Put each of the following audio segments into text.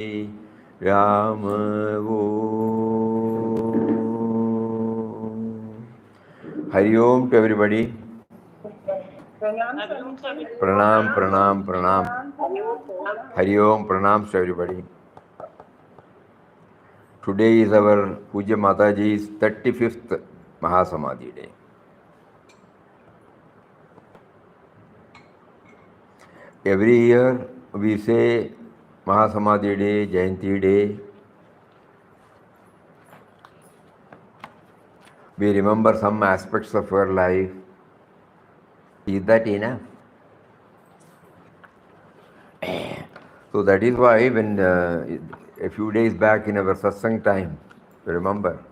Rama Om. Hari Om to everybody. Pranam, pranam, pranam. Hari Om, pranam to everybody. Today is our Puja Mataji's 35th Mahasamadhi day. Every year we say Mahasamadhi day, Jayanti day. We remember some aspects of our life. Is that enough? So that is why when a few days back in our Satsang time, remember,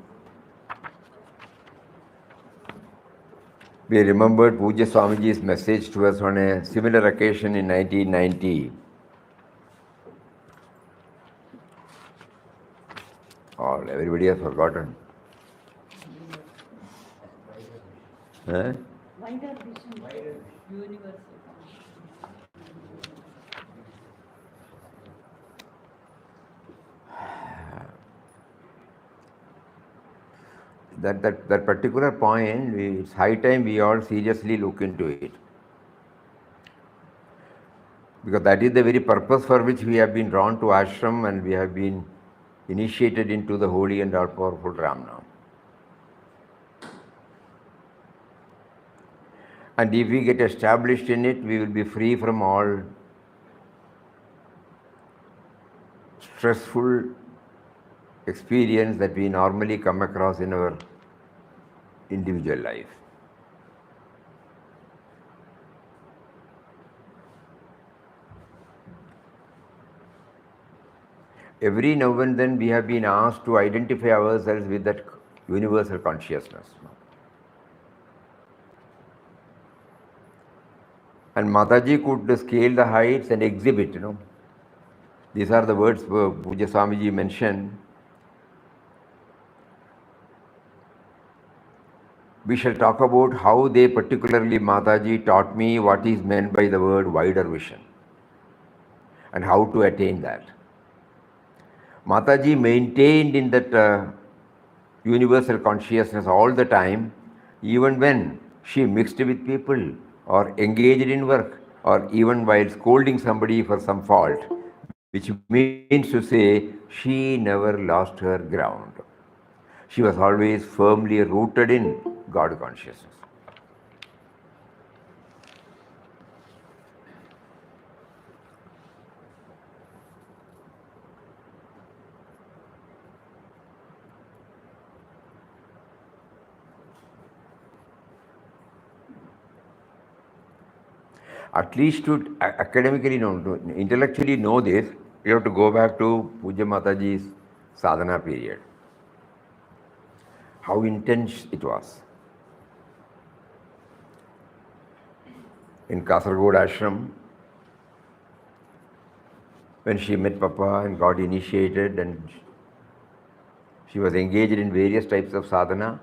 we remembered Puja Swamiji's message to us on a similar occasion in 1990. Everybody has forgotten. Huh? Wider vision, universal. That particular point, it's high time we all seriously look into it. Because that is the very purpose for which we have been drawn to ashram and we have been initiated into the holy and all-powerful Ramnam. And if we get established in it, we will be free from all stressful experience that we normally come across in our individual life. Every now and then we have been asked to identify ourselves with that universal consciousness. And Mataji could scale the heights and exhibit, These are the words Puja Swamiji mentioned. We shall talk about how they, particularly Mataji, taught me what is meant by the word wider vision and how to attain that. Mataji maintained in that universal consciousness all the time, even when she mixed with people or engaged in work or even while scolding somebody for some fault, which means to say she never lost her ground. She was always firmly rooted in God consciousness. At least to academically know, to intellectually know this, you have to go back to Puja Mataji's sadhana period. How intense it was. In Kasaragod ashram, when she met Papa and got initiated and she was engaged in various types of sadhana.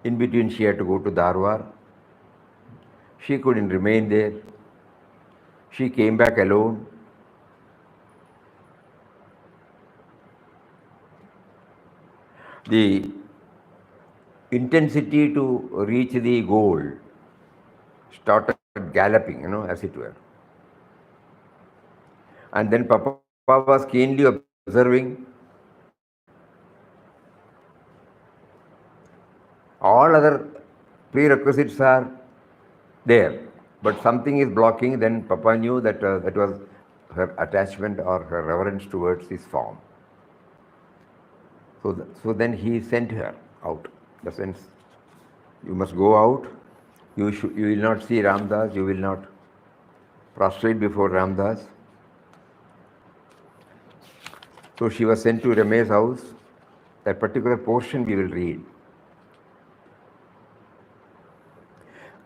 In between she had to go to Dharwar. She couldn't remain there. She came back alone. The intensity to reach the goal started galloping, as it were. And then Papa was keenly observing all other prerequisites are there, but something is blocking. Then Papa knew that that was her attachment or her reverence towards this form. So then he sent her out. In the sense, you must go out. You will not see Ramdas. You will not prostrate before Ramdas. So she was sent to Rame's house. That particular portion we will read.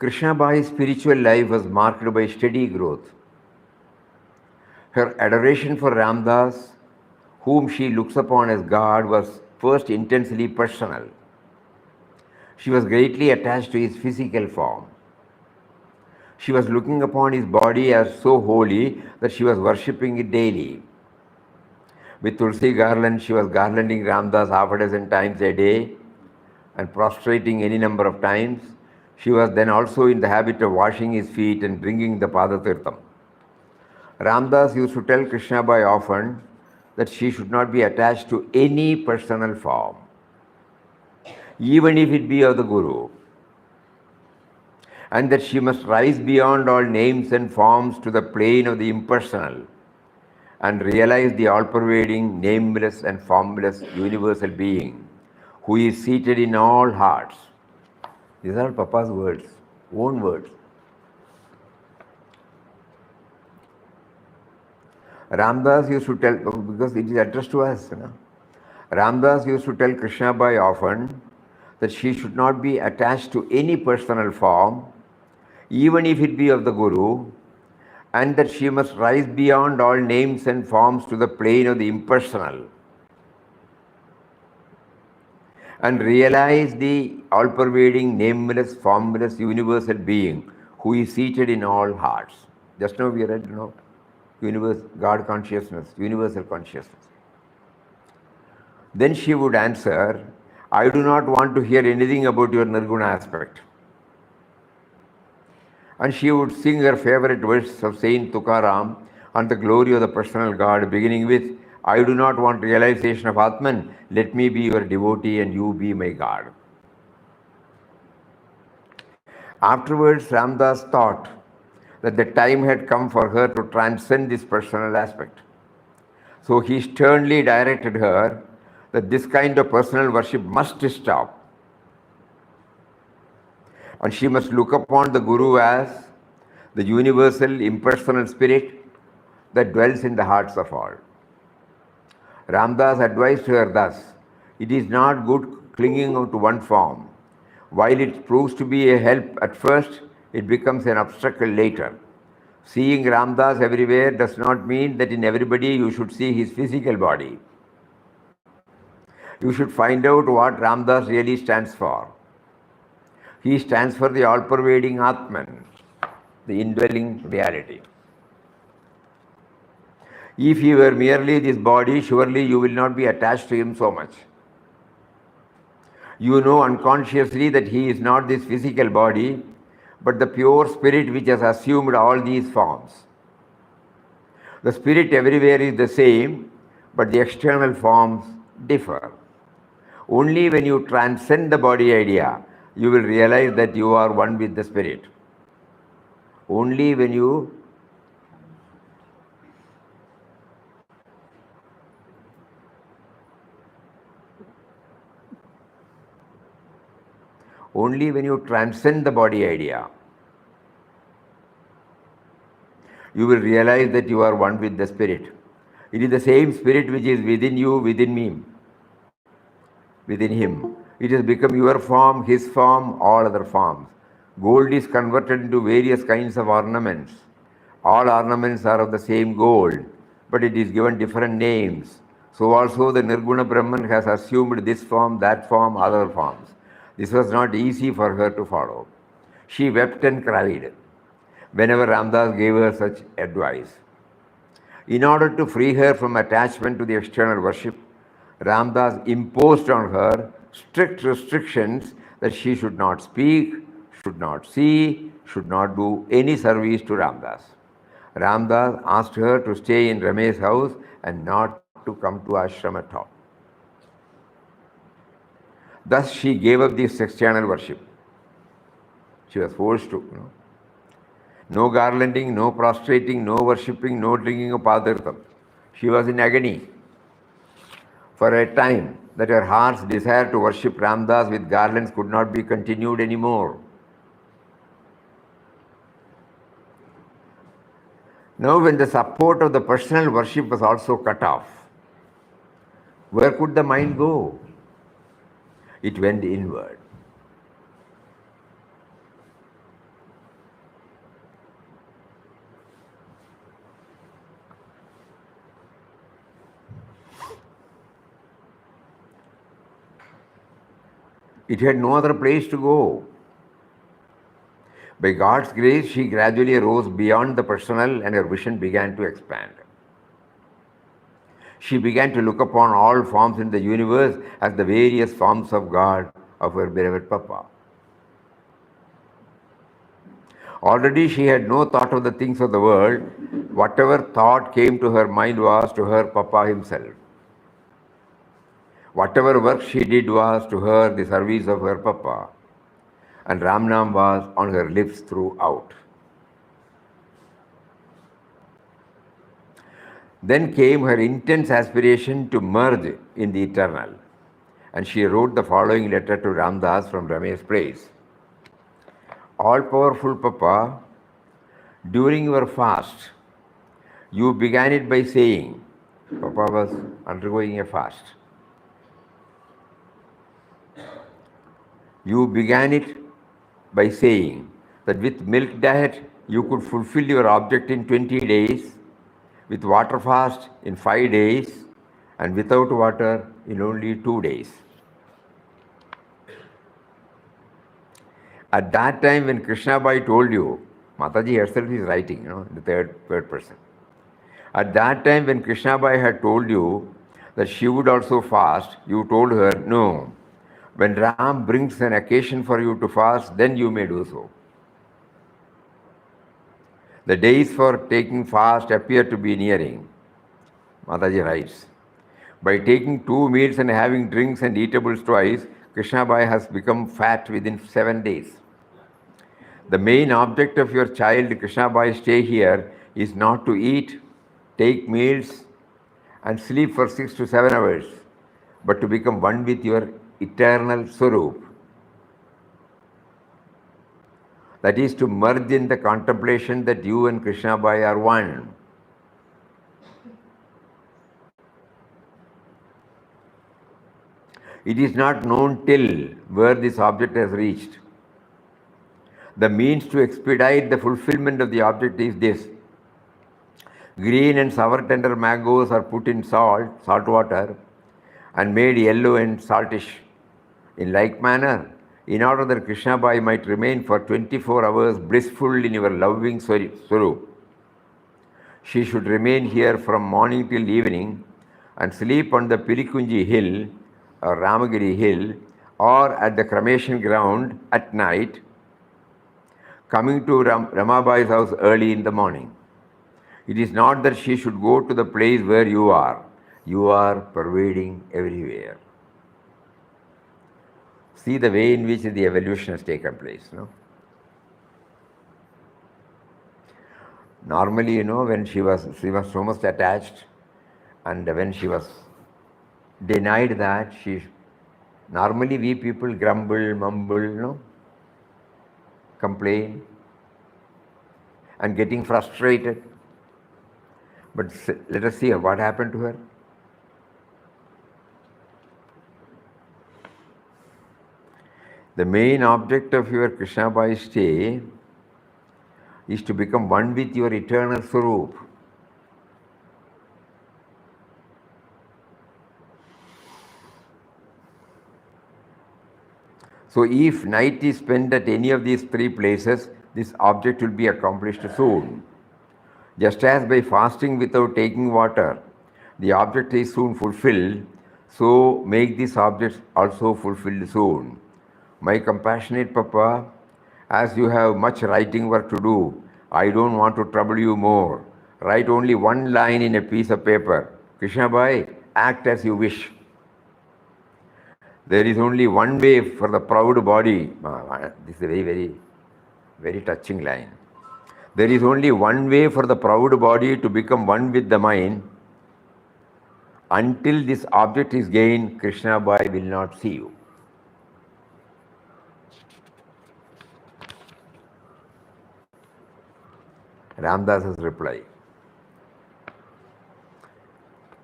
Krishnabai's spiritual life was marked by steady growth. Her adoration for Ramdas, whom she looks upon as God, was first intensely personal. She was greatly attached to his physical form. She was looking upon his body as so holy that she was worshipping it daily. With Tulsi garland, she was garlanding Ramdas half a dozen times a day and prostrating any number of times. She was then also in the habit of washing his feet and bringing the Padatirtham. Ramdas used to tell Krishnabai often that she should not be attached to any personal form, even if it be of the Guru, and that she must rise beyond all names and forms to the plane of the impersonal and realize the all-pervading, nameless and formless universal being who is seated in all hearts. These are Papa's words, own words. Ramdas used to tell, because it is addressed to us, Ramdas used to tell Krishnabai often that she should not be attached to any personal form, even if it be of the Guru, and that she must rise beyond all names and forms to the plane of the impersonal and realize the all-pervading, nameless, formless, universal being who is seated in all hearts. Just now we read, universe, God consciousness, universal consciousness. Then she would answer, I do not want to hear anything about your Nirguna aspect. And she would sing her favorite verse of Saint Tukaram on the glory of the personal God, beginning with, I do not want realization of Atman, let me be your devotee and you be my God. Afterwards, Ramdas thought that the time had come for her to transcend this personal aspect. So he sternly directed her that this kind of personal worship must stop. And she must look upon the Guru as the universal impersonal spirit that dwells in the hearts of all. Ramdas advised her thus, it is not good clinging to one form. While it proves to be a help at first, it becomes an obstacle later. Seeing Ramdas everywhere does not mean that in everybody you should see his physical body. You should find out what Ramdas really stands for. He stands for the all-pervading Atman, the indwelling reality. If he were merely this body, surely you will not be attached to him so much. You know unconsciously that he is not this physical body, but the pure spirit which has assumed all these forms. The spirit everywhere is the same, but the external forms differ. Only when you transcend the body idea, you will realize that you are one with the spirit. Only when you transcend the body idea, you will realize that you are one with the spirit. It is the same spirit which is within you, within me, within him. It has become your form, his form, all other forms. Gold is converted into various kinds of ornaments. All ornaments are of the same gold, but it is given different names. So also the Nirguna Brahman has assumed this form, that form, other forms. This was not easy for her to follow. She wept and cried whenever Ramdas gave her such advice. In order to free her from attachment to the external worship, Ramdas imposed on her strict restrictions that she should not speak, should not see, should not do any service to Ramdas. Ramdas asked her to stay in Rame's house and not to come to ashram at all. Thus she gave up this external worship. She was forced to. No garlanding, no prostrating, no worshipping, no drinking of Padartham. She was in agony for a time that her heart's desire to worship Ramdas with garlands could not be continued anymore. Now when the support of the personal worship was also cut off, where could the mind go? It went inward. It had no other place to go. By God's grace, she gradually rose beyond the personal and her vision began to expand. She began to look upon all forms in the universe as the various forms of God of her beloved Papa. Already she had no thought of the things of the world. Whatever thought came to her mind was to her Papa himself. Whatever work she did was to her the service of her Papa. And Ramnam was on her lips throughout. Then came her intense aspiration to merge in the eternal. And she wrote the following letter to Ramdas from Rame's place. All-powerful Papa, during your fast, you began it by saying, Papa was undergoing a fast. You began it by saying that with milk diet, you could fulfill your object in 20 days, with water fast in 5 days, and without water in only 2 days. At that time when Krishnabai told you, Mataji herself is writing, the third person. At that time when Krishnabai had told you that she would also fast, you told her, no, when Ram brings an occasion for you to fast, then you may do so. The days for taking fast appear to be nearing. Mataji writes, by taking 2 meals and having drinks and eatables twice, Krishnabai has become fat within 7 days. The main object of your child Krishnabai's stay here is not to eat, take meals, and sleep for 6 to 7 hours, but to become one with your eternal Swarup. That is to merge in the contemplation that you and Krishnabai are one. It is not known till where this object has reached. The means to expedite the fulfillment of the object is this. Green and sour tender mangoes are put in salt water, and made yellow and saltish. In like manner, in order that Krishnabai might remain for 24 hours blissful in your loving Swarup, she should remain here from morning till evening and sleep on the Pilikunji hill or Ramagiri hill or at the cremation ground at night, coming to Ramabai's house early in the morning. It is not that she should go to the place where you are. You are pervading everywhere. See the way in which the evolution has taken place. No? Normally, when she was so much attached, and when she was denied that, normally we people grumble, mumble, complain, and getting frustrated. But let us see what happened to her. The main object of your Krishnabai stay is to become one with your eternal Swarup. So if night is spent at any of these 3 places, this object will be accomplished soon. Just as by fasting without taking water, the object is soon fulfilled, so make this object also fulfilled soon. My compassionate Papa, as you have much writing work to do, I don't want to trouble you more. Write only 1 line in a piece of paper. Krishnabai, act as you wish. There is only one way for the proud body. This is a very, very, very touching line. There is only one way for the proud body to become one with the mind. Until this object is gained, Krishnabai will not see you. Ramdas's reply.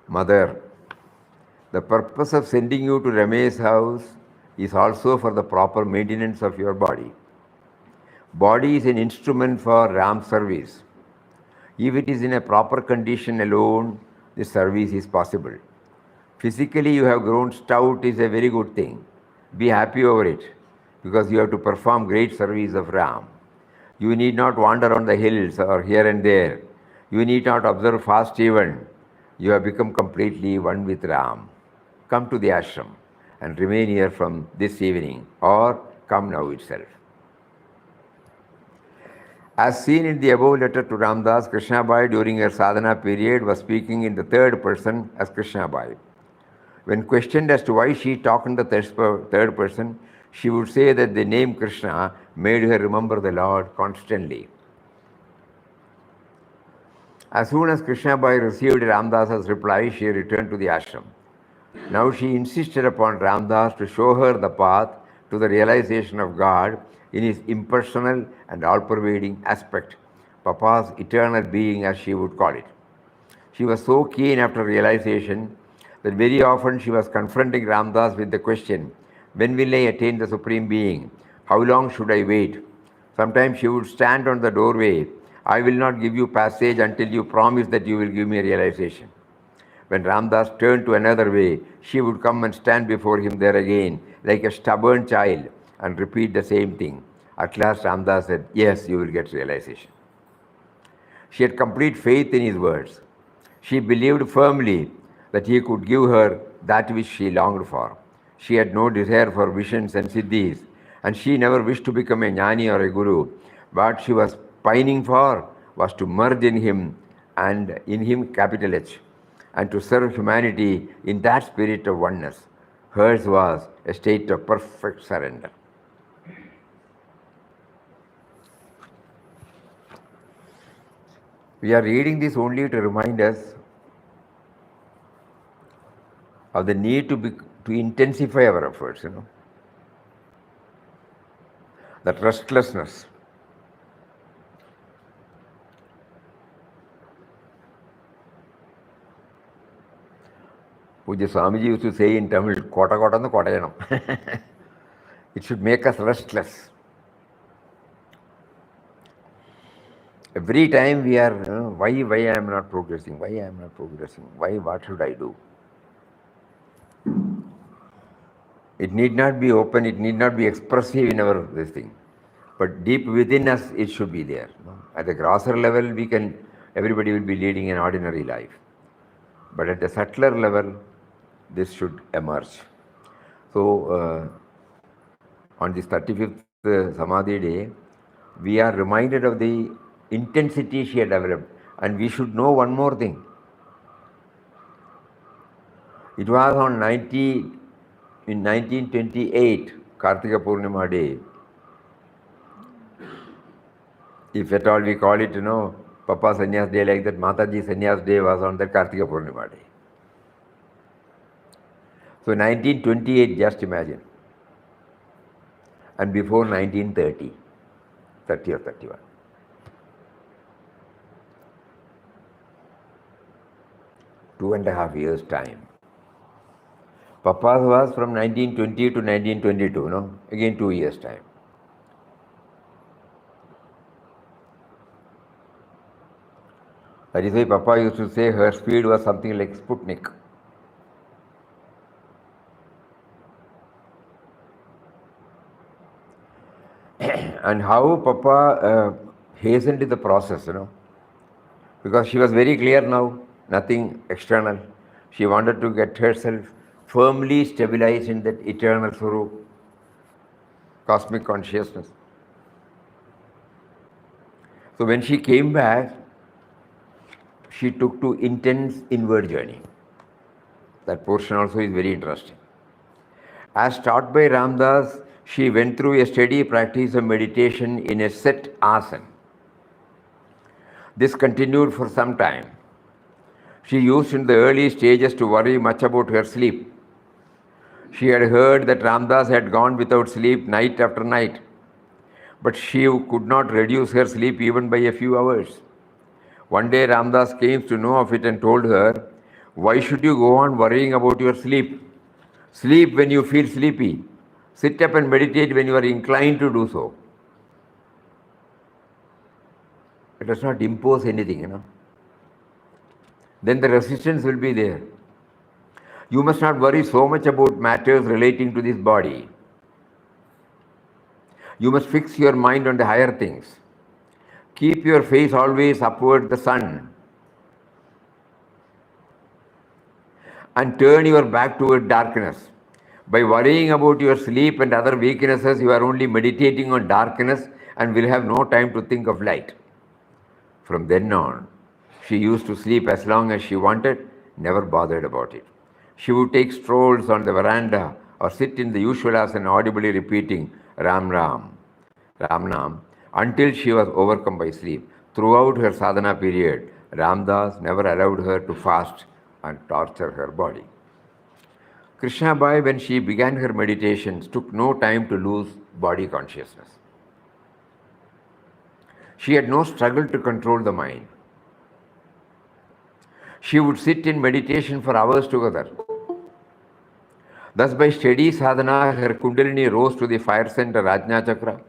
Mother, the purpose of sending you to Rame's house is also for the proper maintenance of your body. Body is an instrument for Ram service. If it is in a proper condition alone, the service is possible. Physically you have grown stout is a very good thing. Be happy over it, because you have to perform great service of Ram. You need not wander on the hills or here and there. You need not observe fast even. You have become completely one with Ram. Come to the ashram and remain here from this evening, or come now itself. As seen in the above letter to Ramdas, Krishnabai during her sadhana period was speaking in the third person as Krishnabai. When questioned as to why she talked in the third person, she would say that the name Krishna made her remember the Lord constantly. As soon as Krishnabai received Ramdas's reply, she returned to the ashram. Now she insisted upon Ramdas to show her the path to the realization of God in his impersonal and all-pervading aspect, Papa's eternal being as she would call it. She was so keen after realization that very often she was confronting Ramdas with the question, when will I attain the Supreme Being? How long should I wait? Sometimes she would stand on the doorway, I will not give you passage until you promise that you will give me a realization. When Ramdas turned to another way, she would come and stand before him there again, like a stubborn child, and repeat the same thing. At last Ramdas said, yes, you will get realization. She had complete faith in his words. She believed firmly that he could give her that which she longed for. She had no desire for visions and siddhis, and she never wished to become a jnani or a guru. What she was pining for was to merge in him, and in him, capital H, and to serve humanity in that spirit of oneness. Hers was a state of perfect surrender. We are reading this only to remind us of the need to intensify our efforts, that restlessness. Puja Swamiji used to say in Tamil, kota kota na kota janam. It should make us restless. Every time we are, why I am not progressing, why I am not progressing, why, what should I do? It need not be open, it need not be expressive in our this thing. But deep within us, it should be there. At the grosser level, everybody will be leading an ordinary life. But at the subtler level, this should emerge. So, on this 35th Samadhi day, we are reminded of the intensity she had developed. And we should know one more thing. It was in 1928, Kartika Purnima day. If at all we call it, Papa Sannyas day like that, Mataji Sannyas day was on that Kartika Purnima day. So 1928, just imagine. And before 1930, 30 or 31. Two and a half years' time. Papa's was from 1920 to 1922, Again 2 years' time. That is why Papa used to say her speed was something like Sputnik. And how Papa hastened the process, because she was very clear now, nothing external. She wanted to get herself firmly stabilized in that eternal Swarup, cosmic consciousness. So when she came back, she took to intense inward journey. That portion also is very interesting. As taught by Ramdas, she went through a steady practice of meditation in a set asana. This continued for some time. She used in the early stages to worry much about her sleep. She had heard that Ramdas had gone without sleep night after night, but she could not reduce her sleep even by a few hours. One day Ramdas came to know of it and told her, why should you go on worrying about your sleep? Sleep when you feel sleepy. Sit up and meditate when you are inclined to do so. It does not impose anything, Then the resistance will be there. You must not worry so much about matters relating to this body. You must fix your mind on the higher things. Keep your face always upward the sun. and turn your back toward darkness. By worrying about your sleep and other weaknesses, you are only meditating on darkness and will have no time to think of light. From then on, she used to sleep as long as she wanted, never bothered about it. She would take strolls on the veranda or sit in the usual asana audibly repeating Ram Ram, Ram Nam, until she was overcome by sleep. Throughout her sadhana period, Ramdas never allowed her to fast and torture her body. Krishnabai, when she began her meditations, took no time to lose body consciousness. She had no struggle to control the mind. She would sit in meditation for hours together. Thus, by steady sadhana, her kundalini rose to the fire center Rajna Chakra,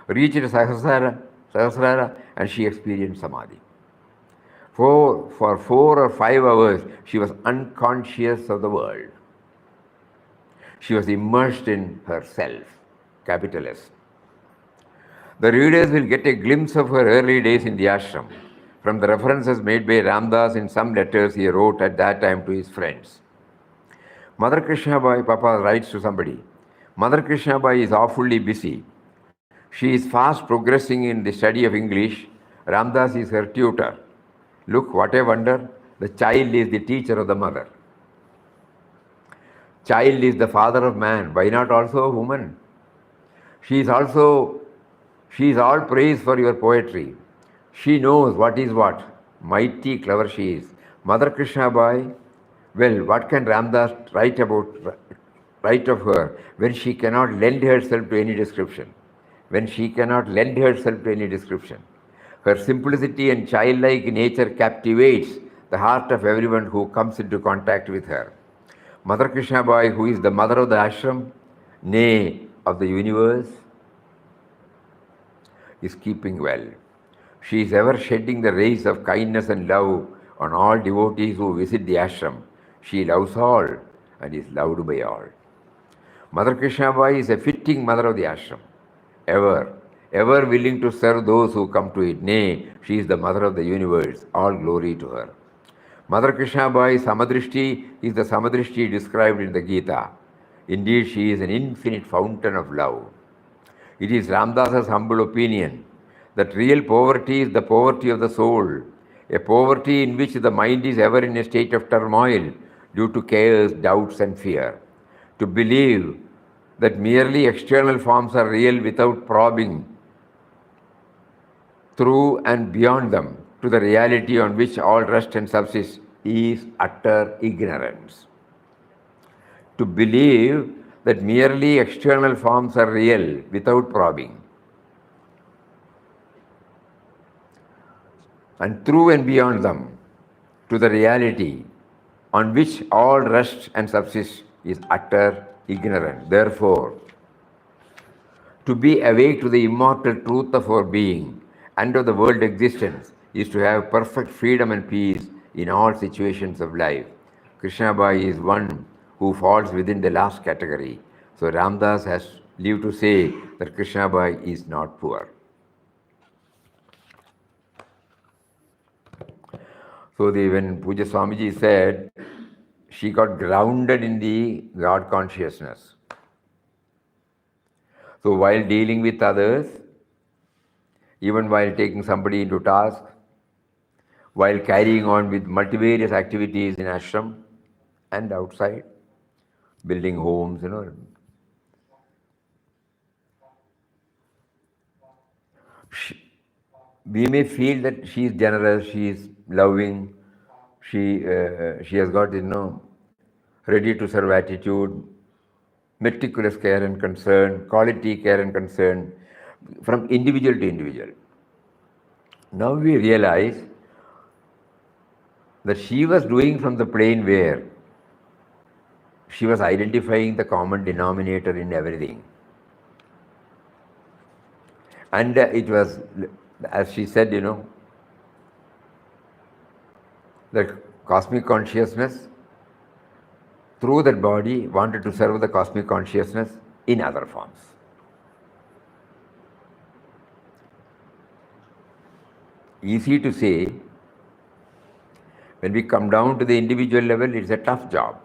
reached Sahasrara, and she experienced Samadhi. For 4 or 5 hours, she was unconscious of the world. She was immersed in herself, capital S. The readers will get a glimpse of her early days in the ashram from the references made by Ramdas in some letters he wrote at that time to his friends. Mother Krishnabai, Papa writes to somebody, Mother Krishnabai is awfully busy. She is fast progressing in the study of English. Ramdas is her tutor. Look, what a wonder. The child is the teacher of the mother. Child is the father of man. Why not also a woman? She is all praise for your poetry. She knows what is what. Mighty clever she is. Mother Krishnabai, well, what can Ramdas write of her when she cannot lend herself to any description? When she cannot lend herself to any description. Her simplicity and childlike nature captivates the heart of everyone who comes into contact with her. Mother Krishnabai, who is the mother of the ashram, nay, of the universe, is keeping well. She is ever shedding the rays of kindness and love on all devotees who visit the ashram. She loves all and is loved by all. Mother Krishnabai is a fitting mother of the ashram, ever willing to serve those who come to it. Nay, she is the mother of the universe. All glory to her. Mother Krishnabai Samadrishti is the Samadrishti described in the Gita. Indeed, she is an infinite fountain of love. It is Ramdas's humble opinion that real poverty is the poverty of the soul, a poverty in which the mind is ever in a state of turmoil due to cares, doubts, and fear. To believe that merely external forms are real without probing through and beyond them to the reality on which all rest and subsist is utter ignorance. To believe that merely external forms are real without probing and through and beyond them to the reality on which all rest and subsist is utter ignorance. Therefore, to be awake to the immortal truth of our being and of the world existence is to have perfect freedom and peace in all situations of life. Krishnabai is one who falls within the last category. So Ramdas has lived to say that Krishnabai is not poor. So when Puja Swamiji said she got grounded in the God consciousness. So while dealing with others, even while taking somebody into task, while carrying on with multivarious activities in ashram and outside, building homes, we may feel that she is generous, she is loving, she has got, ready to serve attitude, meticulous care and concern, quality care and concern, from individual to individual. Now we realize that she was doing from the plane where she was identifying the common denominator in everything. And it was, as she said, the cosmic consciousness through that body wanted to serve the cosmic consciousness in other forms. Easy to say, When we come down to the individual level, it's a tough job.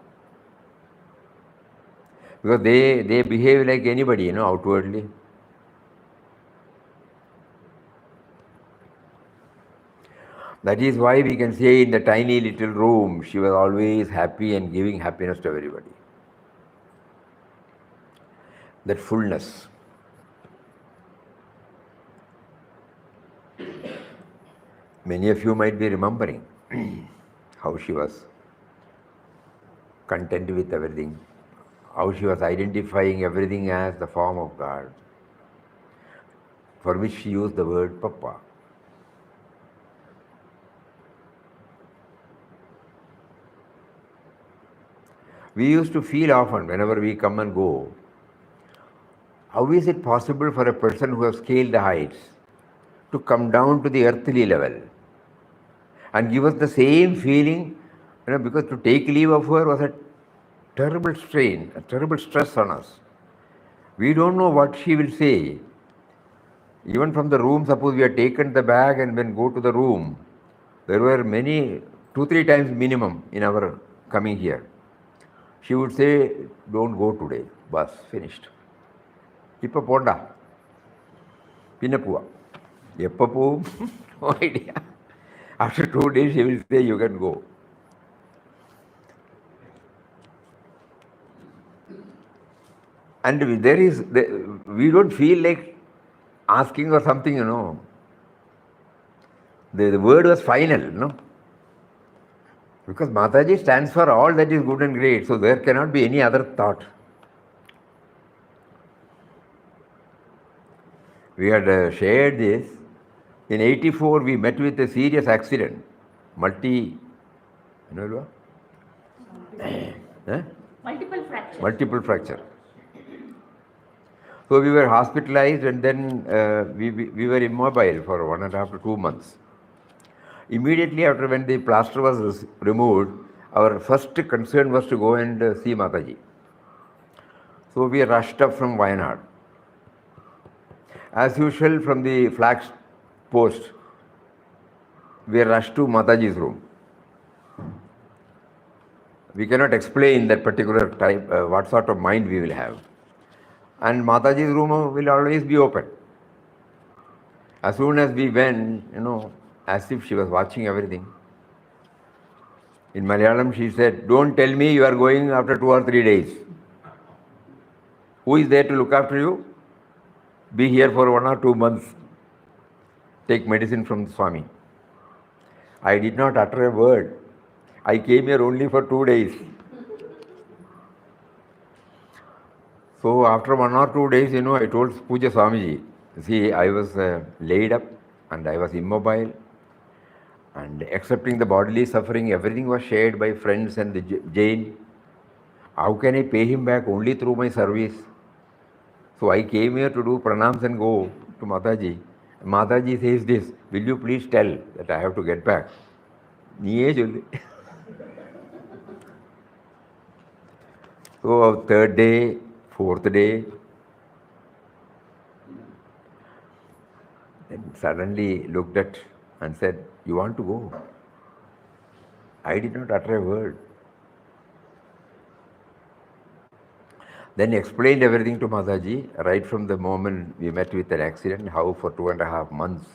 Because they behave like anybody, outwardly. That is why we can say in the tiny little room, she was always happy and giving happiness to everybody. That fullness. Many of you might be remembering how she was content with everything, how she was identifying everything as the form of God, for which she used the word Papa. We used to feel often, whenever we come and go, how is it possible for a person who has scaled the heights to come down to the earthly level and give us the same feeling, because to take leave of her was a terrible strain, a terrible stress on us. We don't know what she will say. Even from the room, suppose we have taken the bag and then go to the room, there were many, 2-3 times minimum in our coming here. She would say, don't go today, bus, finished. Ippa ponda. Pinna poova. Eppa poovum? No idea. After 2 days, she will say, you can go. And we don't feel like asking or something, The word was final, Because Mataji stands for all that is good and great, so there cannot be any other thought. We had shared this. In 84, we met with a serious accident, Multiple fracture. Multiple fracture. So we were hospitalized, and then we were immobile for 1.5 to 2 months. Immediately after, when the plaster was removed, our first concern was to go and see Mataji. So we rushed up from Wayanad. As usual, from the flag post, we rushed to Mataji's room. We cannot explain that particular type, what sort of mind we will have. And Mataji's room will always be open. As soon as we went, as if she was watching everything. In Malayalam, she said, don't tell me you are going after 2 or 3 days. Who is there to look after you? Be here for 1 or 2 months. Take medicine from Swami. I did not utter a word. I came here only for 2 days. So after 1 or 2 days, I told Puja Swamiji, see, I was laid up and I was immobile, and accepting the bodily suffering, everything was shared by friends and the Jain. How can I pay him back? Only through my service. So I came here to do pranams and go to Mataji. Mataji says this, will you please tell that I have to get back? So 3rd day, 4th day, and suddenly looked at and said, you want to go? I did not utter a word. Then explained everything to Mataji, right from the moment we met with an accident, how for 2.5 months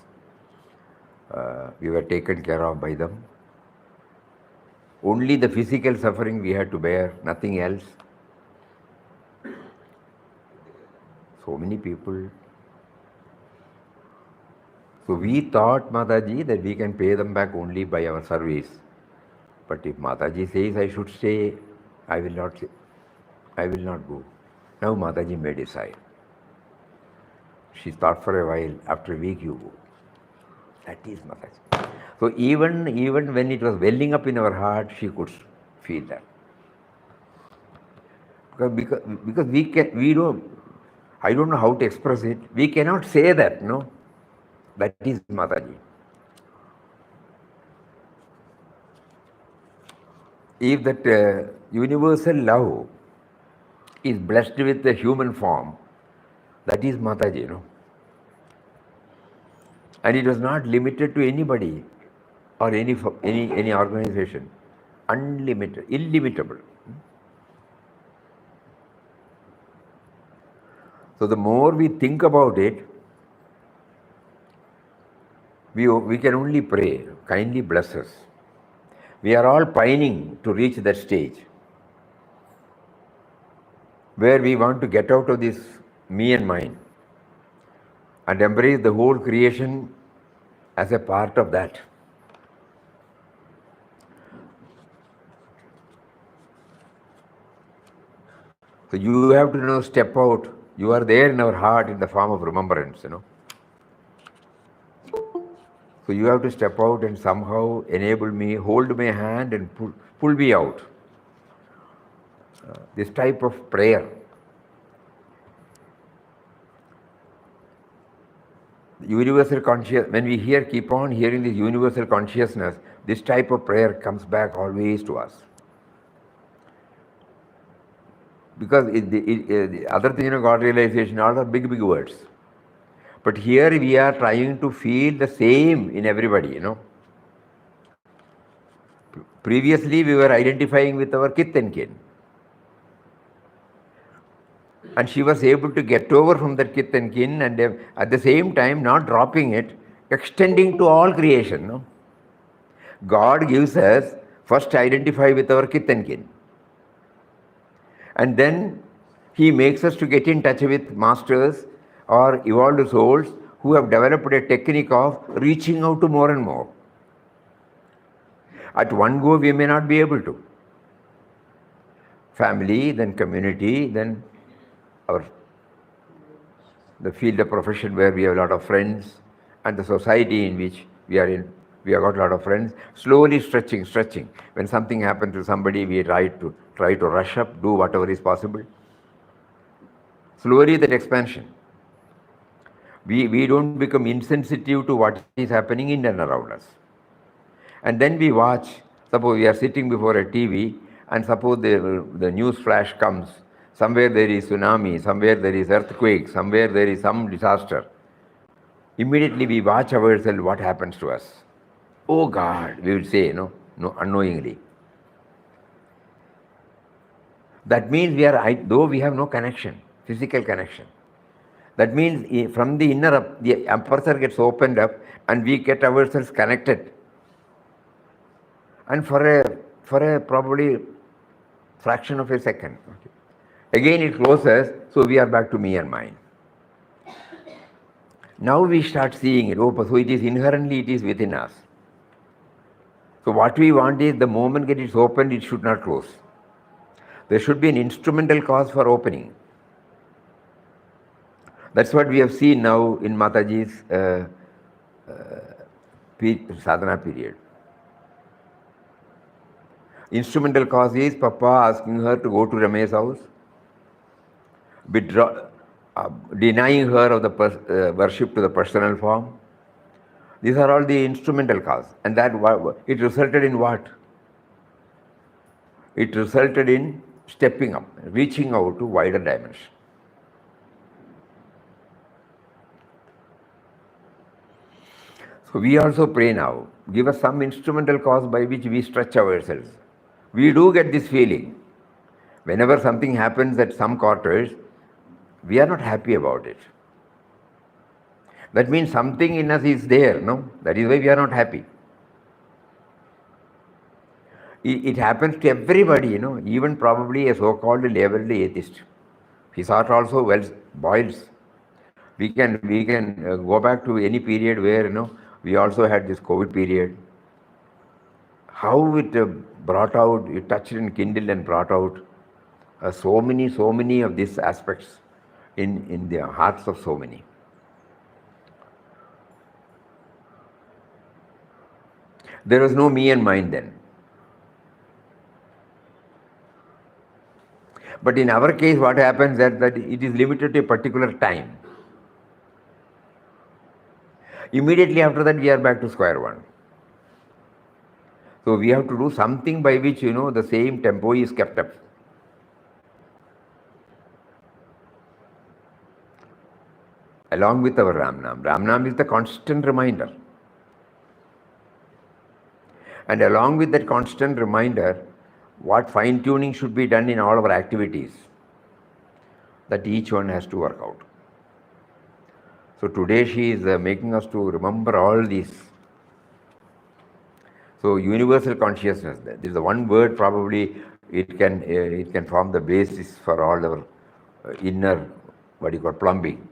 we were taken care of by them. Only the physical suffering we had to bear, nothing else. So many people. So we thought, Mataji, that we can pay them back only by our service. But if Mataji says I should stay, I will not go. Now Mataji may decide. She thought for a while, after a week you go. That is Mataji. So even when it was welling up in our heart, she could feel that. Because we don't, I don't know how to express it. We cannot say that, no? That is Mataji. If that universal love is blessed with the human form, that is Mataji, And it was not limited to anybody. or any organization. Unlimited, illimitable. So the more we think about it, we can only pray, kindly bless us. We are all pining to reach that stage where we want to get out of this me and mine and embrace the whole creation as a part of that. So you have to step out. You are there in our heart in the form of remembrance. So you have to step out and somehow enable me, hold my hand and pull me out. This type of prayer. Universal consciousness, when we keep on hearing this universal consciousness, this type of prayer comes back always to us. Because the other thing, God realization, all are big, big words. But here we are trying to feel the same in everybody. Previously we were identifying with our kith and kin. And she was able to get over from that kith and kin and at the same time not dropping it, extending to all creation. God gives us first identify with our kith and kin. And then he makes us to get in touch with masters or evolved souls who have developed a technique of reaching out to more and more. At one go we may not be able to. Family, then community, then the field of profession where we have a lot of friends, and the society in which we are in, we have got a lot of friends, slowly stretching. When something happens to somebody, we try to rush up, do whatever is possible. Slowly that expansion. We don't become insensitive to what is happening in and around us. And then we watch, suppose we are sitting before a TV, and suppose the news flash comes, somewhere there is tsunami, somewhere there is earthquake, somewhere there is some disaster. Immediately we watch ourselves what happens to us. Oh God, we will say, no, unknowingly. That means though we have no connection, physical connection. That means from the inner up, the aperture gets opened up and we get ourselves connected. And for a probably fraction of a second. Again it closes, so we are back to me and mine. Now we start seeing it. So it is inherently, it is within us. So what we want is the moment it is opened, it should not close. There should be an instrumental cause for opening. That's what we have seen now in Mataji's sadhana period. Instrumental cause is Papa asking her to go to Rame's house, denying her of the worship to the personal form. These are all the instrumental cause. And that it resulted in what? It resulted in stepping up, reaching out to wider dimension. So we also pray now, give us some instrumental cause by which we stretch ourselves. We do get this feeling. Whenever something happens at some quarters, we are not happy about it. That means something in us is there, no? That is why we are not happy. It happens to everybody, even probably a so-called labeled atheist. His heart also boils. We can go back to any period where, we also had this COVID period. How it brought out, it touched and kindled and brought out so many of these aspects in the hearts of so many. There was no me and mine then. But in our case, what happens that it is limited to a particular time. Immediately after that, we are back to square one. So we have to do something by which, the same tempo is kept up. Along with our Ram Nam. Ram Nam is the constant reminder. And along with that constant reminder, what fine-tuning should be done in all our activities, that each one has to work out. So today she is making us to remember all these. So universal consciousness, this is the one word probably it can form the basis for all our inner, what you call, plumbing.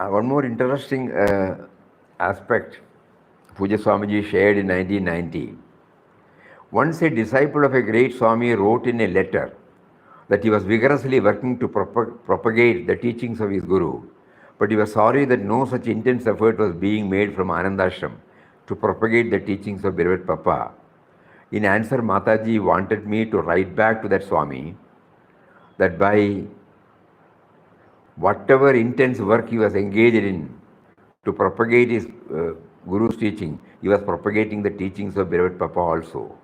One more interesting aspect Puja Swamiji shared in 1990. Once a disciple of a great Swami wrote in a letter that he was vigorously working to propagate the teachings of his Guru, but he was sorry that no such intense effort was being made from Anandashram to propagate the teachings of beloved Papa. In answer, Mataji wanted me to write back to that Swami that by whatever intense work he was engaged in to propagate his Guru's teaching, he was propagating the teachings of beloved Papa also.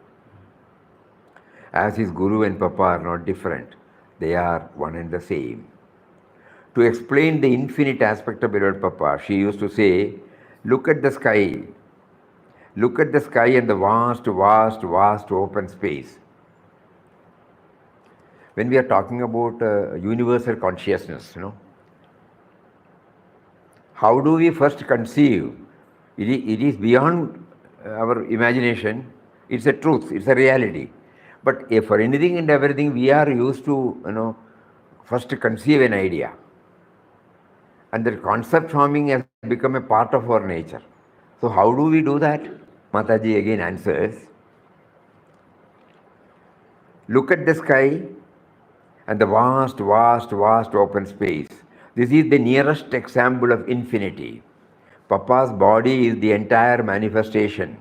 As his Guru and Papa are not different, they are one and the same. To explain the infinite aspect of beloved Papa, she used to say, look at the sky. Look at the sky and the vast, vast, vast open space. When we are talking about universal consciousness, how do we first conceive? It is beyond our imagination. It's a truth. It's a reality. But for anything and everything, we are used to, first conceive an idea. And the concept forming has become a part of our nature. So how do we do that? Mataji again answers, look at the sky and the vast, vast, vast open space. This is the nearest example of infinity. Papa's body is the entire manifestation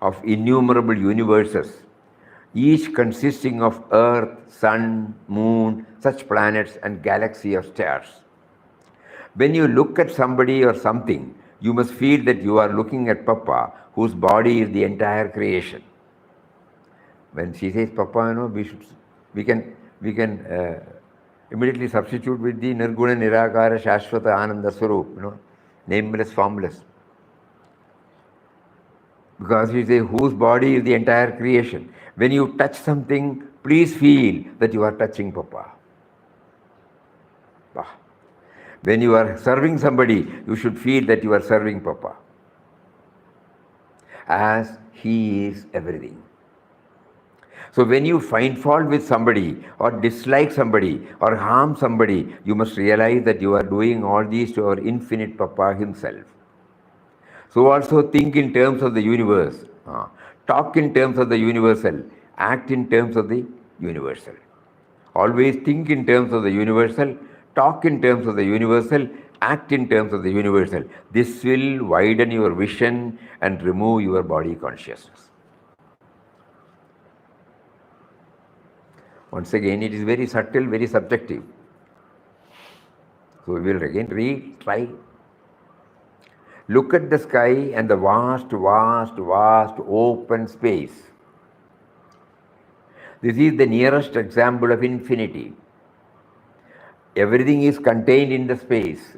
of innumerable universes, each consisting of earth, sun, moon, such planets and galaxy of stars. When you look at somebody or something, you must feel that you are looking at Papa, whose body is the entire creation. When she says Papa, we can immediately substitute with the Nirguna Nirakara Shashvata Ananda Swarup, nameless, formless. Because we say whose body is the entire creation. When you touch something, please feel that you are touching Papa. When you are serving somebody, you should feel that you are serving Papa, as he is everything. So when you find fault with somebody or dislike somebody or harm somebody, you must realize that you are doing all these to our infinite Papa himself. So also think in terms of the universe, talk in terms of the universal, act in terms of the universal. Always think in terms of the universal, talk in terms of the universal, act in terms of the universal. This will widen your vision and remove your body consciousness. Once again, it is very subtle, very subjective. So we will again try. Look at the sky and the vast, vast, vast open space. This is the nearest example of infinity. Everything is contained in the space,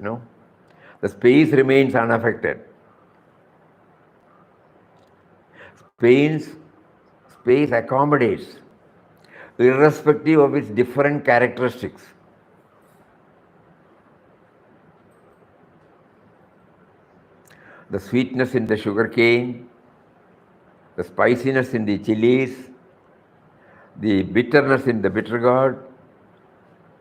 The space remains unaffected. Space accommodates, irrespective of its different characteristics. The sweetness in the sugar cane, the spiciness in the chilies, the bitterness in the bitter gourd,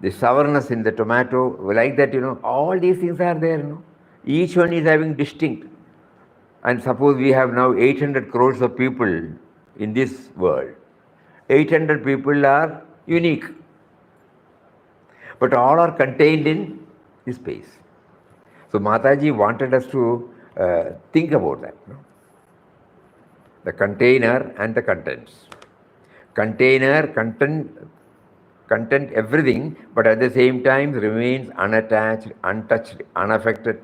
the sourness in the tomato, like that, all these things are there, Each one is having distinct. And suppose we have now 800 crores of people in this world. 800 people are unique. But all are contained in this space. So Mataji wanted us to think about that. The container and the contents. Container, content everything, but at the same time remains unattached, untouched, unaffected.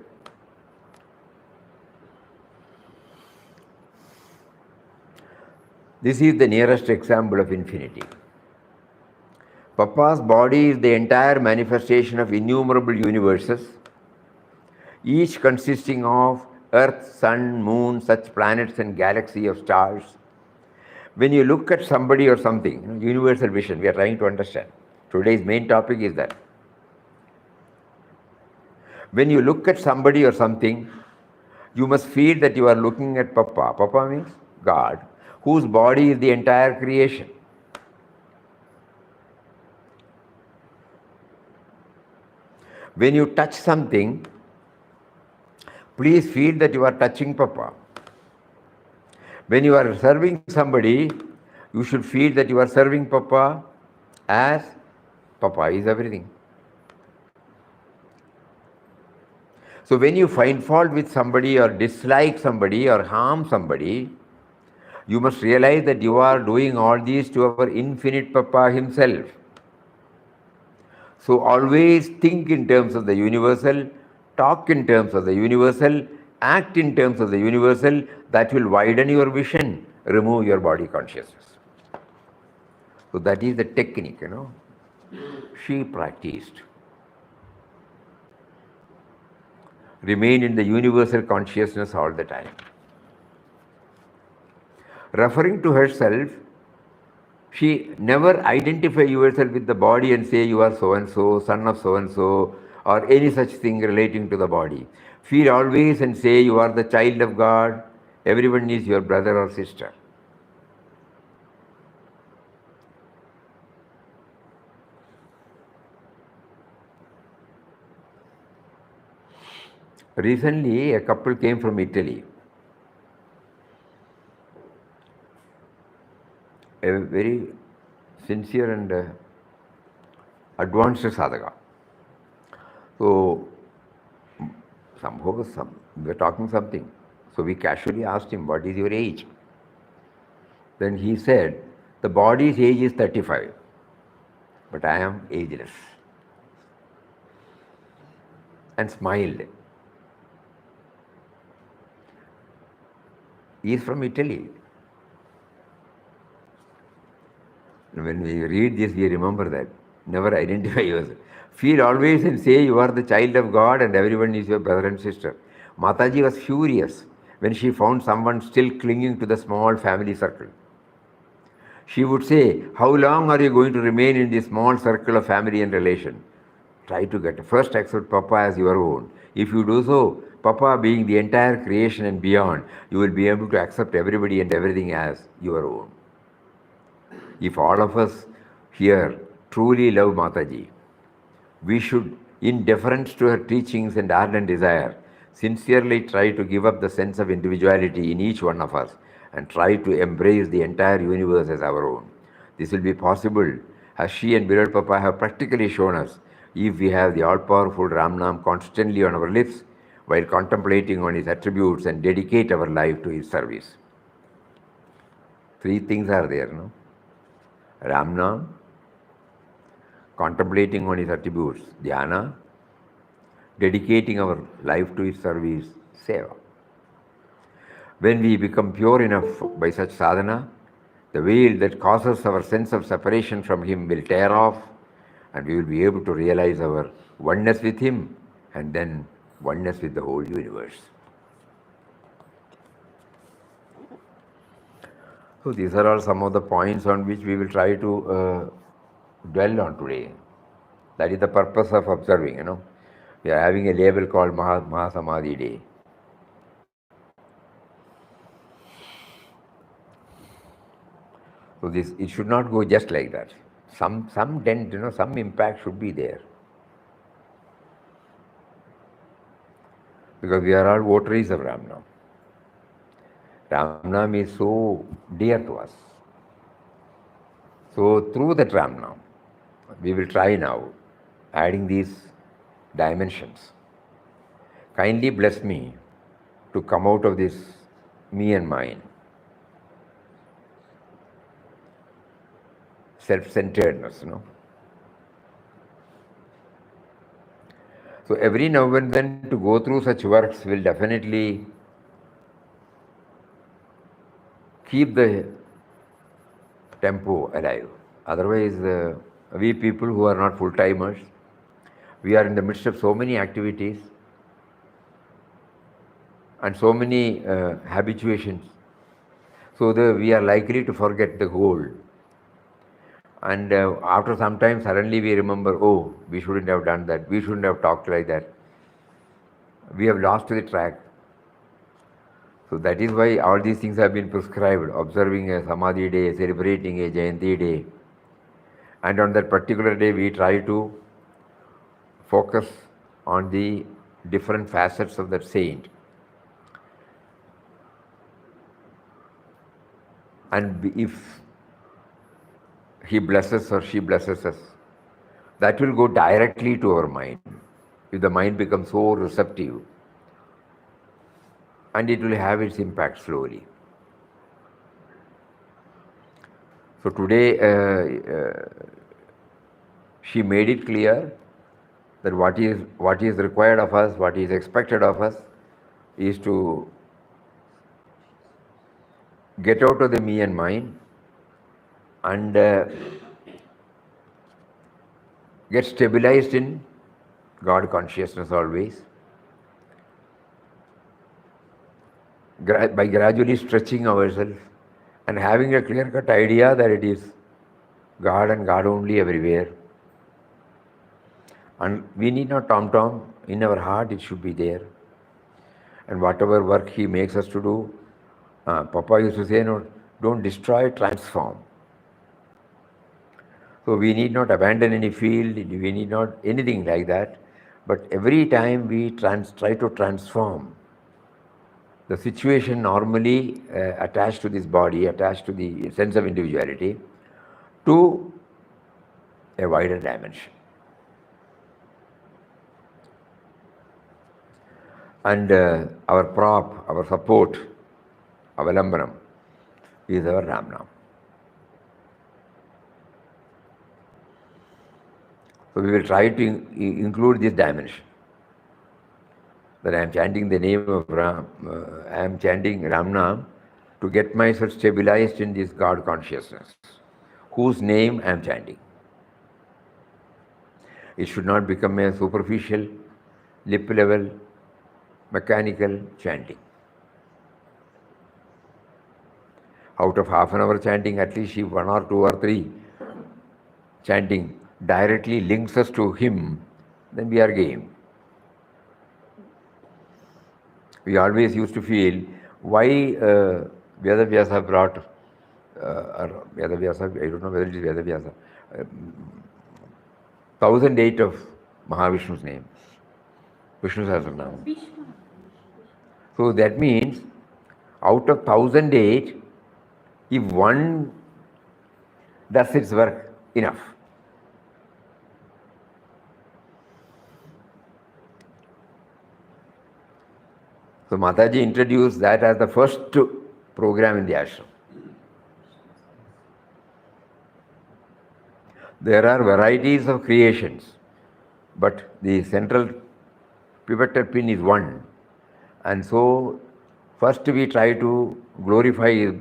This is the nearest example of infinity. Papa's body is the entire manifestation of innumerable universes, each consisting of Earth, Sun, Moon, such planets and galaxy of stars. When you look at somebody or something, universal vision, we are trying to understand. Today's main topic is that. When you look at somebody or something, you must feel that you are looking at Papa. Papa means God, whose body is the entire creation. When you touch something, please feel that you are touching Papa. When you are serving somebody, you should feel that you are serving Papa as Papa is everything. So when you find fault with somebody or dislike somebody or harm somebody, you must realize that you are doing all these to our infinite Papa himself. So always think in terms of the universal, talk in terms of the universal, act in terms of the universal. That will widen your vision, remove your body consciousness. So that is the technique, she practiced. Remain in the universal consciousness all the time. Referring to herself, she never identify yourself with the body and say you are so-and-so, son of so-and-so, or any such thing relating to the body. Feel always and say you are the child of God, everyone is your brother or sister. Recently, a couple came from Italy. A very sincere and advanced sadhaka. So, we were talking something. So we casually asked him, what is your age? Then he said, the body's age is 35, but I am ageless. And smiled. He is from Italy. When we read this, we remember that. Never identify yourself. Feel always and say you are the child of God and everyone is your brother and sister. Mataji was furious when she found someone still clinging to the small family circle. She would say, how long are you going to remain in this small circle of family and relation? Try to first accept Papa as your own. If you do so, Papa being the entire creation and beyond, you will be able to accept everybody and everything as your own. If all of us here truly love Mataji, we should, in deference to her teachings and ardent desire, sincerely try to give up the sense of individuality in each one of us and try to embrace the entire universe as our own. This will be possible as she and beloved Papa have practically shown us if we have the all-powerful Ramnam constantly on our lips while contemplating on his attributes and dedicate our life to his service. Three things are there, no? Ramnam, contemplating on his attributes, dhyana, dedicating our life to his service, seva. When we become pure enough by such sadhana, the veil that causes our sense of separation from him will tear off and we will be able to realize our oneness with him and then oneness with the whole universe. So these are all some of the points on which we will try to dwell on today. That is the purpose of observing, We are having a label called Samadhi Day. So it should not go just like that. Some dent, some impact should be there. Because we are all votaries of Ramnam. Ramnam is so dear to us. So through that Ramnam, we will try now adding these dimensions. Kindly bless me to come out of this me and mine. Self-centeredness, So every now and then to go through such works will definitely keep the tempo alive. Otherwise, we people who are not full-timers, we are in the midst of so many activities and so many habituations, so that we are likely to forget the goal. And after some time, suddenly we remember, oh, we shouldn't have done that, we shouldn't have talked like that. We have lost the track. So that is why all these things have been prescribed, observing a Samadhi day, celebrating a Jayanti day. And on that particular day, we try to focus on the different facets of that saint. And if he blesses or she blesses us, that will go directly to our mind. If the mind becomes so receptive, and it will have its impact slowly. So today, she made it clear that what is required of us, what is expected of us, is to get out of the me and mine and get stabilized in God consciousness always, by gradually stretching ourselves and having a clear-cut idea that it is God and God only everywhere. And we need not tom-tom. In our heart it should be there. And whatever work he makes us to do, Papa used to say, no, don't destroy, transform. So we need not abandon any field, we need not anything like that. But every time we try to transform the situation normally attached to this body, attached to the sense of individuality, to a wider dimension. And our prop, our support, avalambanam, is our Ramnam. So we will try to include this dimension. That I am chanting the name of Ram, I am chanting Ramnam to get myself stabilized in this God consciousness, whose name I am chanting. It should not become a superficial, lip level, mechanical chanting. Out of half an hour chanting, at least if 1 or 2 or 3 chanting directly links us to him, then we are game. We always used to feel why Vedavyasa brought, Vedavyasa, I don't know whether it is Vedavyasa, 1008 of Mahavishnu's name, Vishnu Sahasranam. So that means out of 1008, if one does its work, enough. So Mataji introduced that as the first program in the ashram. There are varieties of creations, but the central pivotal pin is one. And so first we try to glorify his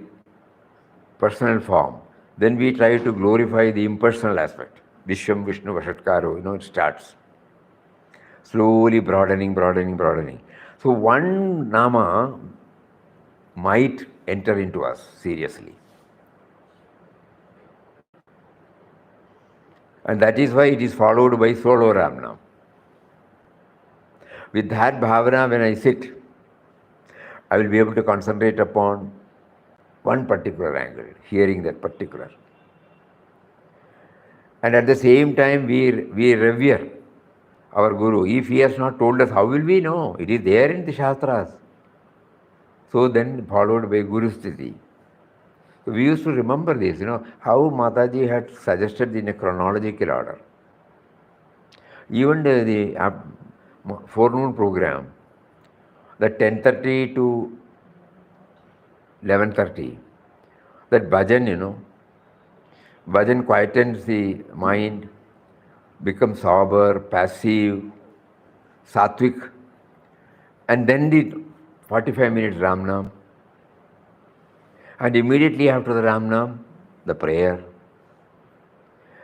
personal form. Then we try to glorify the impersonal aspect. Vishwam Vishnu Vashatkaro, it starts. Slowly broadening. So one nama might enter into us seriously. And that is why it is followed by solo Ramnam. With that bhavana, when I sit, I will be able to concentrate upon one particular angle, hearing that particular. And at the same time, we revere our Guru. If he has not told us, how will we know? It is there in the Shastras. So then followed by Guru Sthiti. So we used to remember this, how Mataji had suggested in a chronological order. Even the forenoon program, the 10:30 to 11:30, that bhajan, bhajan quietens the mind, becomes sober, passive, sattvic, and then the 45 minutes Ramnam. And immediately after the Ramnam, the prayer.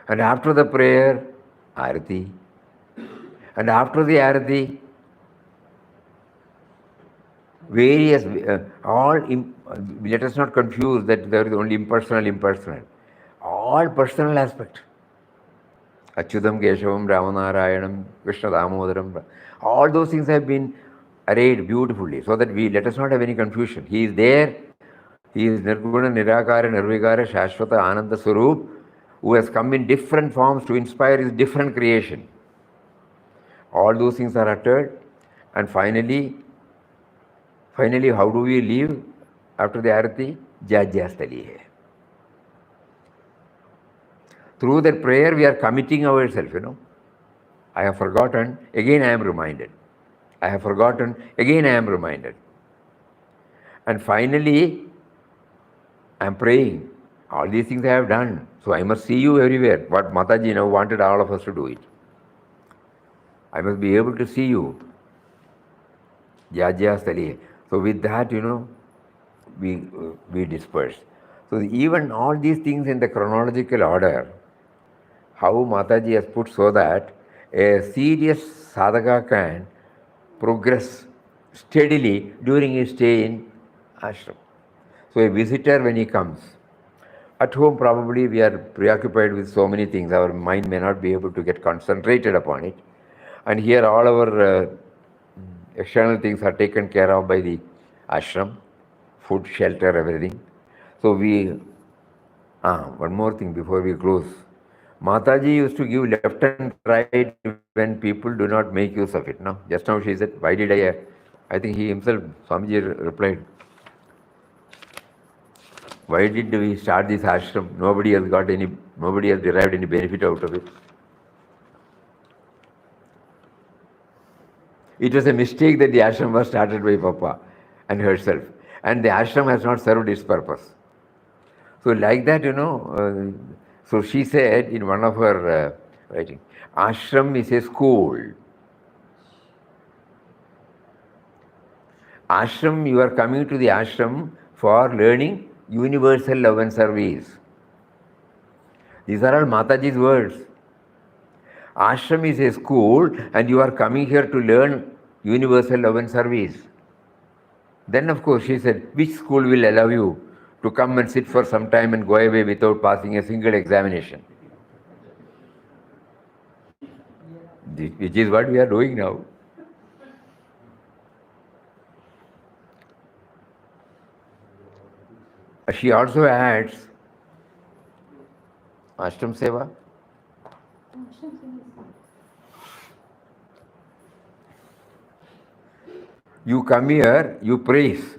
And after the prayer, Arati. And after the Arati, various, let us not confuse that there is only impersonal. All personal aspect. Achyutam, Keshavam, Ramanarayanam, Krishna Damodaram, all those things have been arrayed beautifully so that let us not have any confusion. He is there, he is Nirguna, Nirakara, Nirvikara, Shashvata, Ananda Swarup, who has come in different forms to inspire his different creation. All those things are uttered, and finally, how do we leave after the Arati? Jajjastali hai. Through that prayer, we are committing ourselves, I have forgotten, again I am reminded. I have forgotten, again I am reminded. And finally, I am praying. All these things I have done, so I must see you everywhere. What Mataji now wanted all of us to do it. I must be able to see you. Jajjastali. So with that, we disperse. So even all these things in the chronological order, how Mataji has put so that a serious sadhaka can progress steadily during his stay in ashram. So a visitor, when he comes, at home probably we are preoccupied with so many things, our mind may not be able to get concentrated upon it. And here all our external things are taken care of by the ashram, food, shelter, everything. So one more thing before we close. Mataji used to give left and right when people do not make use of it. No? Just now she said, why did I think he himself, Swamiji replied, why did we start this ashram? Nobody has derived any benefit out of it. It was a mistake that the ashram was started by Papa and herself. And the ashram has not served its purpose. So like that, so she said in one of her writings, ashram is a school. Ashram, you are coming to the ashram for learning universal love and service. These are all Mataji's words. Ashram is a school and you are coming here to learn universal love and service. Then of course she said, which school will allow you to come and sit for some time and go away without passing a single examination? Which is what we are doing now. She also adds, Ashram Seva. You come here, you praise,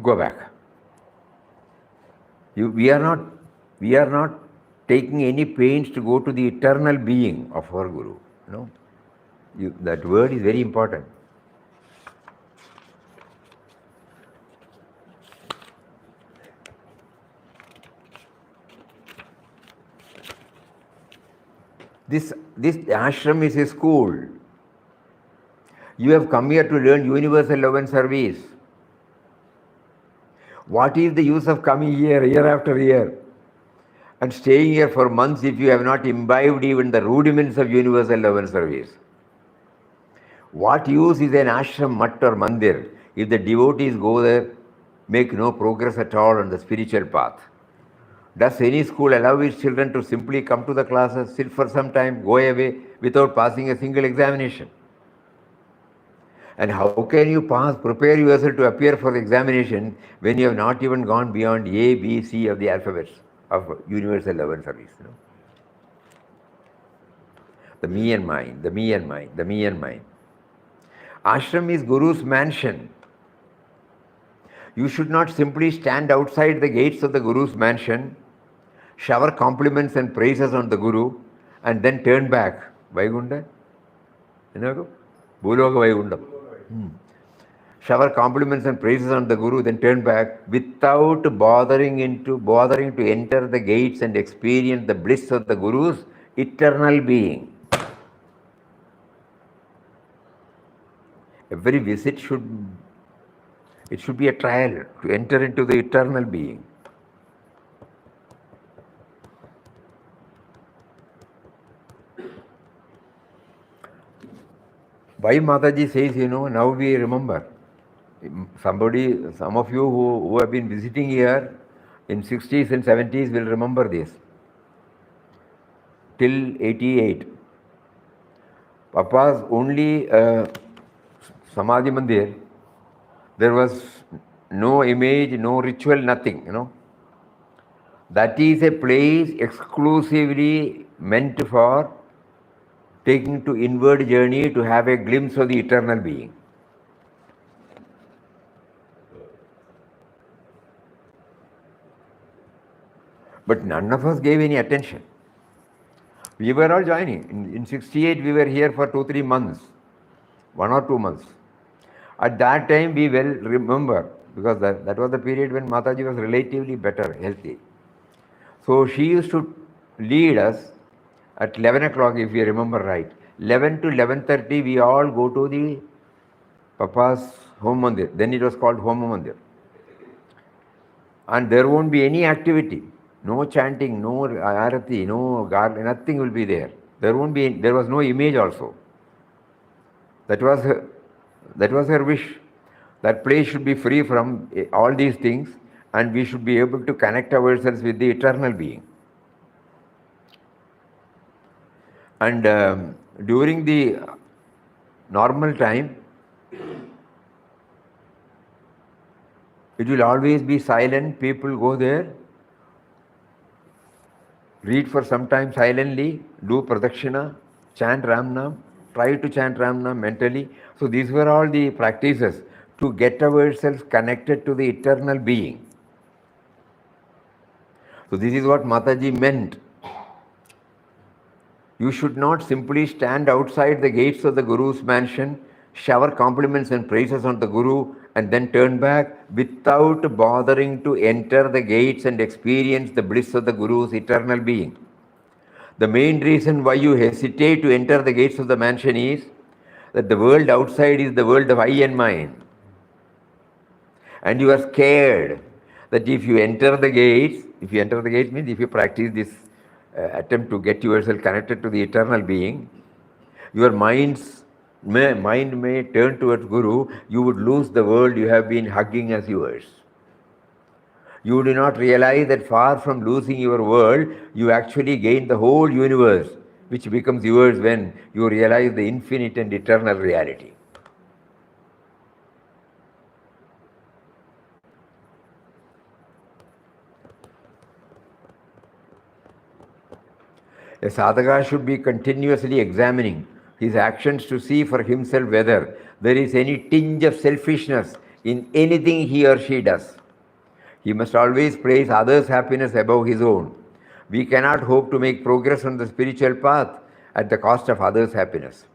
go back. We are not taking any pains to go to the eternal being of our Guru. No, that word is very important. This ashram is a school. You have come here to learn universal love and service. What is the use of coming here year after year and staying here for months if you have not imbibed even the rudiments of universal love and service? What use is an ashram, mutt or mandir if the devotees go there, make no progress at all on the spiritual path? Does any school allow its children to simply come to the classes, sit for some time, go away without passing a single examination? And how can you prepare yourself to appear for the examination when you have not even gone beyond A, B, C of the alphabets of universal love and service? The me and mine, the me and mine, the me and mine. Ashram is Guru's mansion. You should not simply stand outside the gates of the Guru's mansion, shower compliments and praises on the Guru, and then turn back. Vaigunda? Bhuloka Vaigundam. Shower compliments and praises on the Guru, then turn back without bothering to enter the gates and experience the bliss of the Guru's eternal being. Every visit should be a trial to enter into the eternal being. Why Mataji says, now we remember. Some of you who have been visiting here in 60s and 70s will remember this. Till 88. Papa's only Samadhi Mandir, there was no image, no ritual, nothing. That is a place exclusively meant for taking to inward journey to have a glimpse of the eternal being. But none of us gave any attention. We were all joining. In 68, we were here for 2-3 months, 1 or 2 months. At that time, we well remember, because that was the period when Mataji was relatively better, healthy. So she used to lead us at 11 o'clock, if we remember right. 11 to 11:30, we all go to the Papa's home mandir. Then it was called home mandir. And there won't be any activity. No chanting, no arati, no garland, nothing will be there. There was no image also. That was her wish. That place should be free from all these things, and we should be able to connect ourselves with the eternal being. And during the normal time, it will always be silent. People go there, read for some time silently, do pradakshina, chant Ramnam, try to chant Ramnam mentally. So these were all the practices to get ourselves connected to the eternal being. So this is what Mataji meant. You should not simply stand outside the gates of the Guru's mansion, shower compliments and praises on the Guru, and then turn back without bothering to enter the gates and experience the bliss of the Guru's eternal being. The main reason why you hesitate to enter the gates of the mansion is that the world outside is the world of I and mine. And you are scared that if you enter the gates means if you practice this attempt to get yourself connected to the eternal being, your mind may turn towards Guru, you would lose the world you have been hugging as yours. You do not realize that far from losing your world, you actually gain the whole universe, which becomes yours when you realize the infinite and eternal reality. A sadhaka should be continuously examining his actions to see for himself whether there is any tinge of selfishness in anything he or she does. He must always place others' happiness above his own. We cannot hope to make progress on the spiritual path at the cost of others' happiness.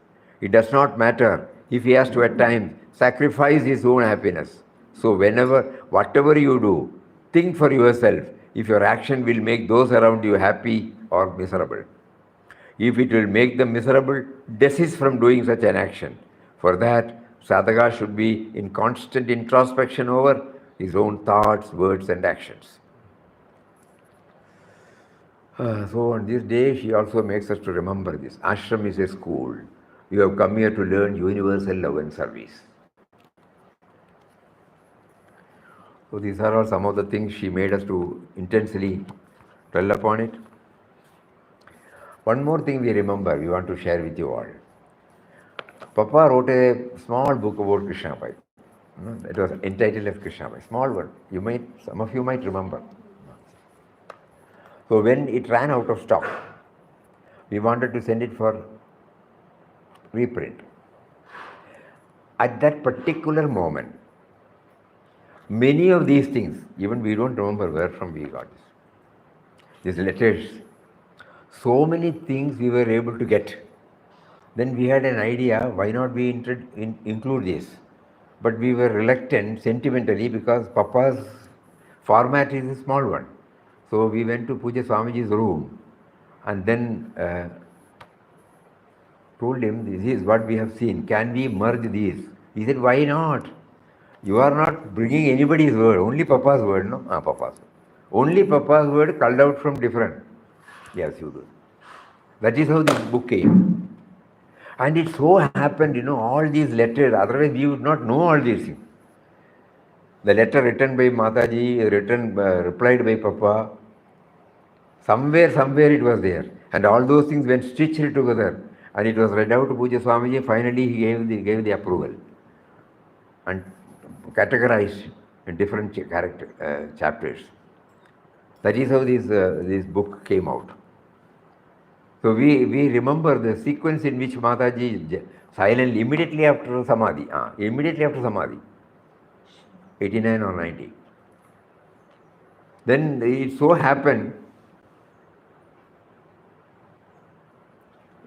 It does not matter if he has to at times sacrifice his own happiness. So whatever you do, think for yourself if your action will make those around you happy or miserable. If it will make them miserable, desist from doing such an action. For that, sadhaka should be in constant introspection over his own thoughts, words and actions. So on this day, she also makes us to remember this. Ashram is a school. You have come here to learn universal love and service. So these are all some of the things she made us to intensely dwell upon it. One more thing we remember, we want to share with you all. Papa wrote a small book about Krishnabai. It was entitled as Krishnabai, small one. Some of you might remember. So when it ran out of stock, we wanted to send it for reprint. At that particular moment, many of these things, even we don't remember where from we got this. These letters, so many things we were able to get. Then we had an idea, why not we include this? But we were reluctant sentimentally because Papa's format is a small one. So we went to Puja Swamiji's room and then told him, this is what we have seen. Can we merge these? He said, why not? You are not bringing anybody's word, only Papa's word, no? Papa's word. Only Papa's word culled out from different. Yes, you do. That is how this book came. And it so happened, all these letters, otherwise we would not know all these things. The letter written by Mataji, replied by Papa, somewhere it was there. And all those things went stitched together. And it was read out to Puja Swamiji. Finally, he gave the approval and categorized in different chapters. That is how this book came out. So we remember the sequence in which Mataji silently, immediately after Samadhi, 89 or 90. Then it so happened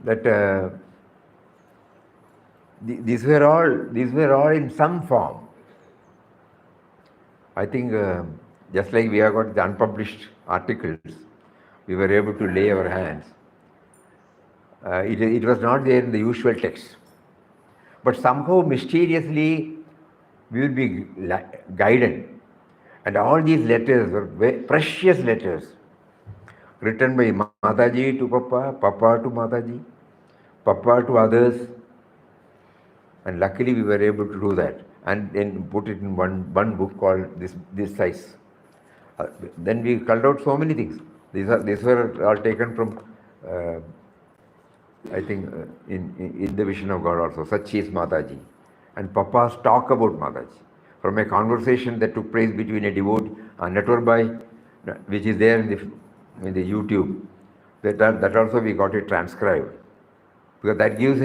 that these were all in some form. I think just like we have got the unpublished articles, we were able to lay our hands. It was not there in the usual text. But somehow mysteriously we will be guided. And all these letters were very precious letters written by Mataji to Papa, Papa to Mataji, Papa to others. And luckily we were able to do that and then put it in one book called this size. Then we culled out so many things. These were all taken from, I think, in the vision of God also. Such is Mataji. And Papa's talk about Mataji. From a conversation that took place between a devotee, Naturbai, which is there in the YouTube, that also we got it transcribed. Because that gives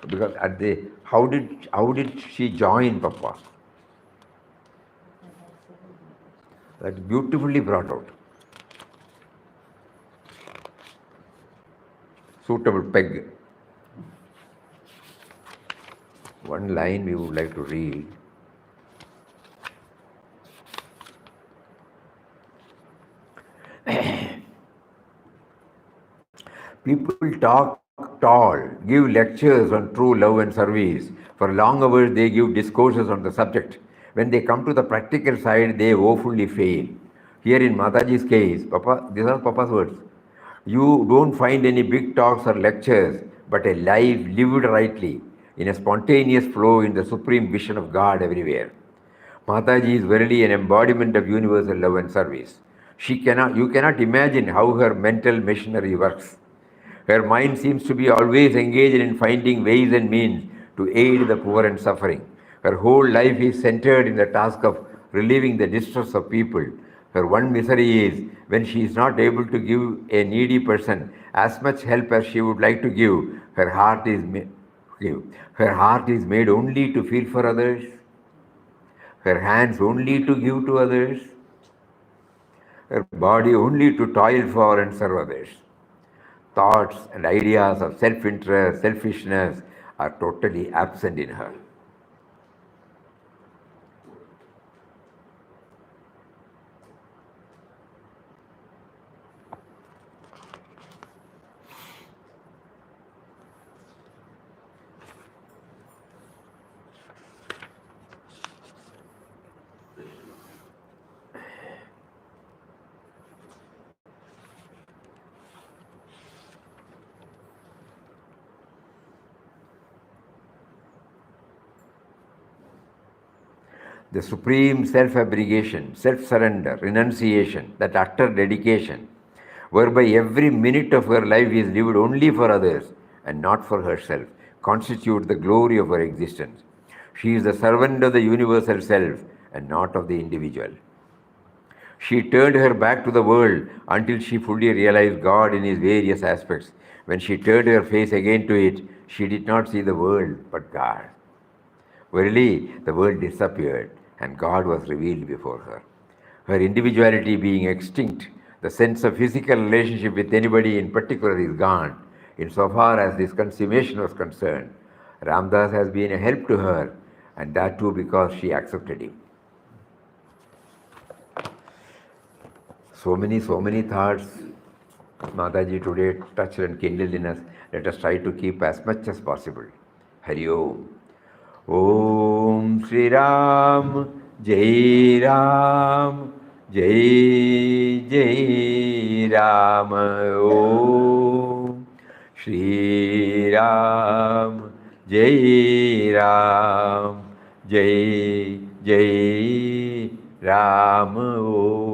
because how did she join Papa? That's beautifully brought out. Suitable peg. One line we would like to read. People talk tall, give lectures on true love and service. For long hours they give discourses on the subject. When they come to the practical side, they woefully fail. Here in Mataji's case, Papa, these are Papa's words. You don't find any big talks or lectures, but a life lived rightly, in a spontaneous flow in the supreme vision of God everywhere. Mataji is verily an embodiment of universal love and service. You cannot imagine how her mental machinery works. Her mind seems to be always engaged in finding ways and means to aid the poor and suffering. Her whole life is centered in the task of relieving the distress of people. Her one misery is when she is not able to give a needy person as much help as she would like to give, her heart is made only to feel for others, her hands only to give to others, her body only to toil for and serve others. Thoughts and ideas of self-interest, selfishness are totally absent in her. The supreme self-abnegation, self-surrender, renunciation, that utter dedication, whereby every minute of her life is lived only for others and not for herself, constitute the glory of her existence. She is the servant of the universal self and not of the individual. She turned her back to the world until she fully realized God in his various aspects. When she turned her face again to it, she did not see the world but God. Verily, the world disappeared and God was revealed before her. Her individuality being extinct, the sense of physical relationship with anybody in particular is gone. Insofar as this consummation was concerned, Ramdas has been a help to her, and that too because she accepted him. So many thoughts Mataji today touched and kindled in us. Let us try to keep as much as possible. Hari Om. Om Shri Ram, Jai Ram, Jai Jai Ram. Om Shri Ram, Jai Ram, Jai Jai Ram. Om.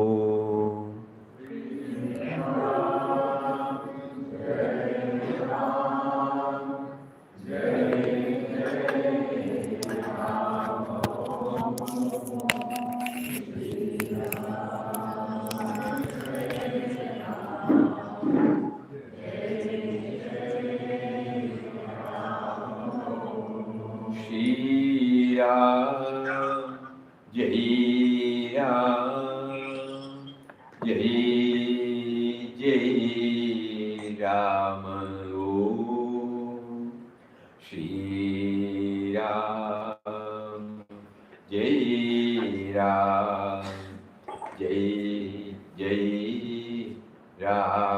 Shri Ram, Jai Ram, Jai Jai Ram. Om. Shri Ram, Jai Ram, Jai Jai Ram.